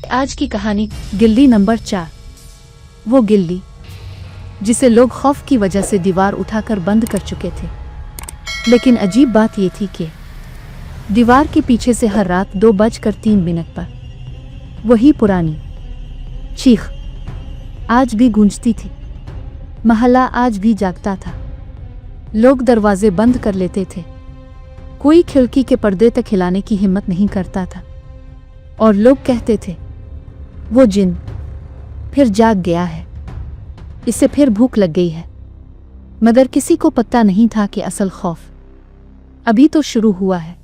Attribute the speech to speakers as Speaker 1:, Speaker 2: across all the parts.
Speaker 1: आज की कहानी गिल्ली नंबर 4। वो गिल्ली जिसे लोग खौफ की वजह से दीवार उठाकर बंद कर चुके थे। लेकिन अजीब बात ये थी कि दीवार के पीछे से हर रात 2:03 पर वही पुरानी चीख आज भी गूंजती थी। महल्ला आज भी जागता था। लोग दरवाजे बंद कर लेते थे। कोई खिड़की के पर्दे तक हिलाने की हिम्मत नहीं करता था। और लोग कहते थे वो जिन फिर जाग गया है, इसे फिर भूख लग गई है। मगर किसी को पता नहीं था कि असल खौफ अभी तो शुरू हुआ है।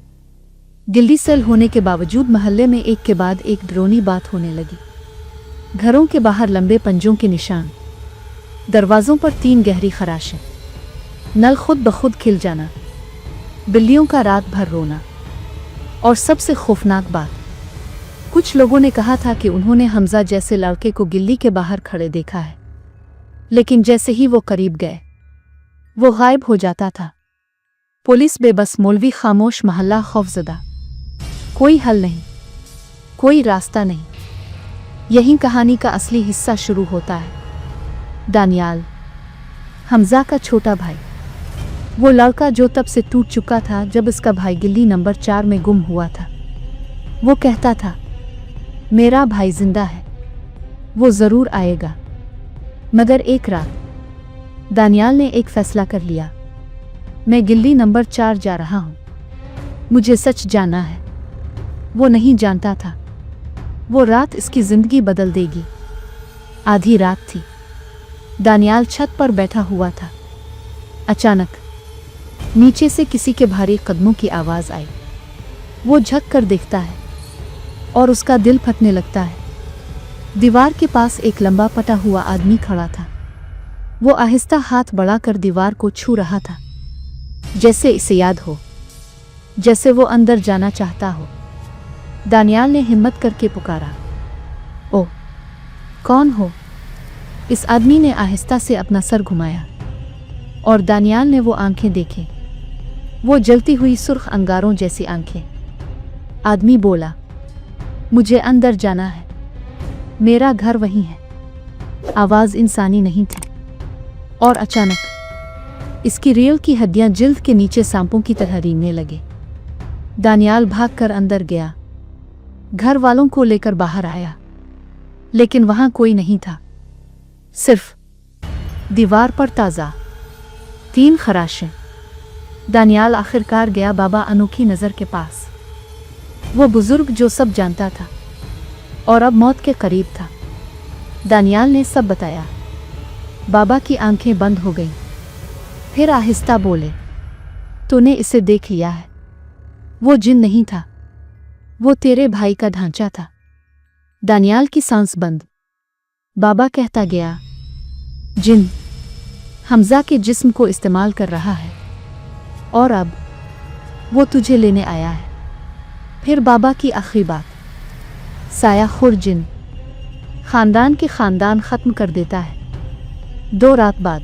Speaker 1: गिल्ली सेल होने के बावजूद महल्ले में एक के बाद एक डरावनी बात होने लगी। घरों के बाहर लंबे पंजों के निशान, दरवाजों पर 3 गहरी खराशें, नल खुद ब खुद खिल जाना, बिल्लियों का रात भर रोना और सबसे खौफनाक बात, कुछ लोगों ने कहा था कि उन्होंने हमजा जैसे लड़के को गिल्ली के बाहर खड़े देखा है। लेकिन जैसे ही वो करीब गए वो गायब हो जाता था। पुलिस बेबस, मौलवी खामोश, महल्ला खौफजदा। कोई हल नहीं, कोई रास्ता नहीं। यही कहानी का असली हिस्सा शुरू होता है। दानियाल, हमजा का छोटा भाई, वो लड़का जो तब से टूट चुका था जब उसका भाई गिल्ली नंबर 4 में गुम हुआ था। वो कहता था मेरा भाई जिंदा है, वो जरूर आएगा। मगर एक रात दानियाल ने एक फैसला कर लिया, मैं गिल्ली नंबर 4 जा रहा हूं, मुझे सच जानना है। वो नहीं जानता था वो रात इसकी जिंदगी बदल देगी। आधी रात थी। दानियाल छत पर बैठा हुआ था। अचानक नीचे से किसी के भारी कदमों की आवाज आई। वो झुक कर देखता है और उसका दिल फटने लगता है। दीवार के पास एक लंबा पटा हुआ आदमी खड़ा था। वो आहिस्ता हाथ बढ़ाकर दीवार को छू रहा था, जैसे इसे याद हो, जैसे वो अंदर जाना चाहता हो। दानियाल ने हिम्मत करके पुकारा, ओ, कौन हो? इस आदमी ने आहिस्ता से अपना सर घुमाया और दानियाल ने वो आंखें देखी, वो जलती हुई सुर्ख अंगारों जैसी आंखें। आदमी बोला, मुझे अंदर जाना है, मेरा घर वहीं है। आवाज इंसानी नहीं थी और अचानक इसकी रीढ़ की हड्डियां जिल्द के नीचे सांपों की तरह रेंगने लगे। दानियाल भागकर अंदर गया, घर वालों को लेकर बाहर आया, लेकिन वहां कोई नहीं था। सिर्फ दीवार पर ताजा 3 खराशें। दानियाल आखिरकार गया बाबा अनोखी नजर के पास। वो बुजुर्ग जो सब जानता था और अब मौत के करीब था। दानियाल ने सब बताया। बाबा की आंखें बंद हो गईं। फिर आहिस्ता बोले, तूने इसे देख लिया है। वो जिन नहीं था, वो तेरे भाई का ढांचा था। दानियाल की सांस बंद। बाबा कहता गया, जिन हमजा के जिस्म को इस्तेमाल कर रहा है और अब वो तुझे लेने आया है। फिर बाबा की आखिरी बात, साया खुर जिन खानदान के खानदान खत्म कर देता है। 2 रात बाद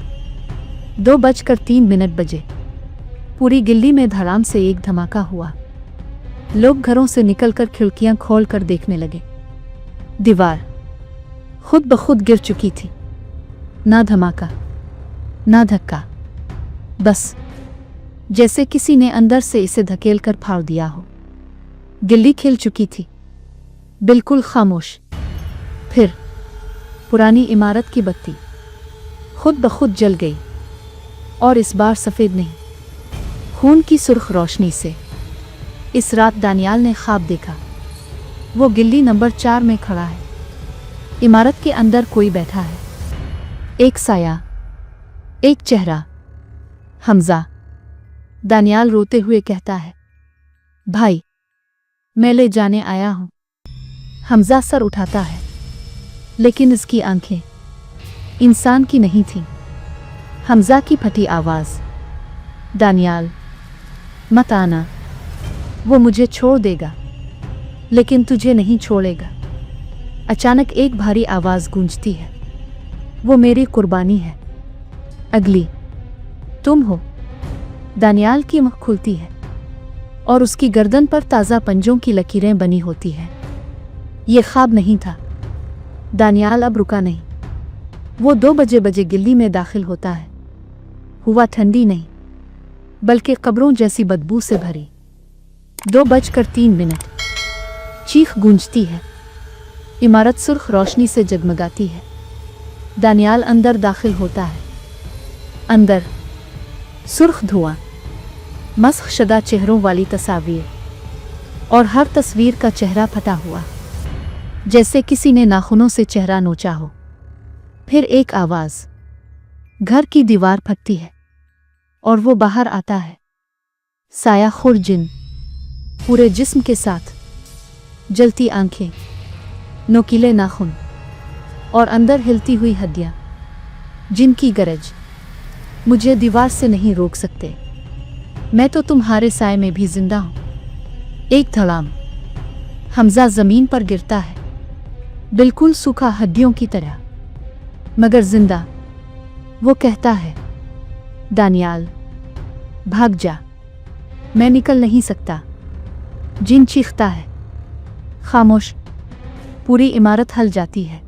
Speaker 1: 2:03 बजे पूरी गिल्ली में धड़ाम से एक धमाका हुआ। लोग घरों से निकलकर खिड़कियां खोल कर देखने लगे। दीवार खुद ब खुद गिर चुकी थी। ना धमाका, ना धक्का, बस जैसे किसी ने अंदर से इसे धकेल कर फाड़ दिया हो। गिल्ली खिल चुकी थी, बिल्कुल खामोश। फिर पुरानी इमारत की बत्ती खुद ब खुद जल गई और इस बार सफ़ेद नहीं, खून की सुर्ख रोशनी से। इस रात दानियाल ने ख्वाब देखा। वो गिल्ली नंबर 4 में खड़ा है। इमारत के अंदर कोई बैठा है, एक साया, एक चेहरा, हमजा। दानियाल रोते हुए कहता है, भाई, मैं ले जाने आया हूं। हमजा सर उठाता है, लेकिन इसकी आंखें इंसान की नहीं थीं। हमजा की फटी आवाज, दानियाल, मत आना, वो मुझे छोड़ देगा, लेकिन तुझे नहीं छोड़ेगा। अचानक एक भारी आवाज गूंजती है, वो मेरी कुर्बानी है, अगली तुम हो। दानियाल की आँख खुलती है और उसकी गर्दन पर ताज़ा पंजों की लकीरें बनी होती हैं। ये ख्वाब नहीं था। दानियाल अब रुका नहीं। वो 2 बजे गिल्ली में दाखिल होता है। हुआ ठंडी नहीं, बल्कि कब्रों जैसी बदबू से भरी। 2:03। चीख गूंजती है। इमारत सुर्ख रोशनी से जगमगाती है। दानियाल अंदर दाखिल होता है। अंदर सुर्ख धुआं, मस्ख शदा चेहरों वाली तस्वीर, और हर तस्वीर का चेहरा फटा हुआ, जैसे किसी ने नाखूनों से चेहरा नोचा हो। फिर एक आवाज, घर की दीवार फटती है और वो बाहर आता है। साया खुर जिन, पूरे जिस्म के साथ, जलती आंखें, नोकीले नाखून और अंदर हिलती हुई हड्डियां, जिनकी गरज मुझे दीवार से नहीं रोक सकते। मैं तो तुम्हारे साए में भी जिंदा हूं। एक धड़ाम, हमजा जमीन पर गिरता है, बिल्कुल सूखा हड्डियों की तरह, मगर जिंदा। वो कहता है, दानियाल भाग जा, मैं निकल नहीं सकता। जिन चीखता है। खामोश। पूरी इमारत हल जाती है।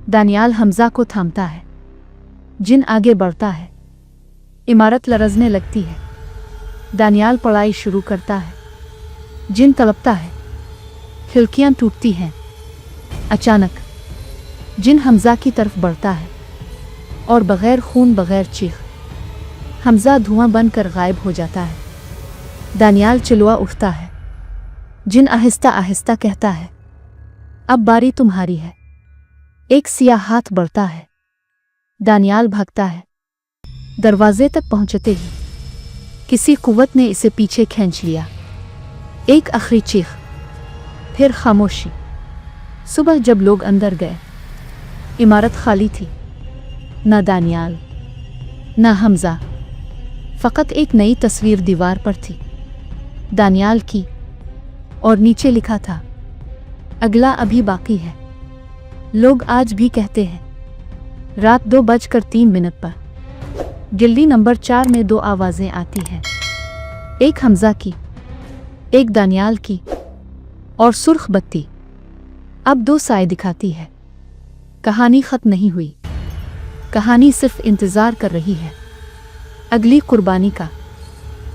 Speaker 1: दानियाल हमजा को थामता है। जिन आगे बढ़ता है। इमारत लरजने लगती है। दानियाल पढ़ाई शुरू करता है। जिन तड़पता है। खिड़कियां टूटती हैं। अचानक जिन हमजा की तरफ बढ़ता है और बगैर खून, बगैर चीख, हमजा धुआं बनकर गायब हो जाता है। दानियाल चिल्ला उठता है। जिन आहिस्ता आहिस्ता कहता है, अब बारी तुम्हारी है। एक सियाह हाथ बढ़ता है। दानियाल भागता है। दरवाजे तक पहुंचते ही किसी कुव्वत ने इसे पीछे खींच लिया। एक आखिरी चीख, फिर खामोशी। सुबह जब लोग अंदर गए, इमारत खाली थी। न दानियाल, न हमजा, फकत एक नई तस्वीर दीवार पर थी, दानियाल की, और नीचे लिखा था, अगला अभी बाकी है। लोग आज भी कहते हैं। रात 2:03 पर गिल्ली नंबर 4 में 2 आवाजें आती हैं। एक हमजा की, एक दानियाल की, और सुर्ख बत्ती अब 2 साए दिखाती है। कहानी खत्म नहीं हुई। कहानी सिर्फ इंतजार कर रही है अगली कुर्बानी का।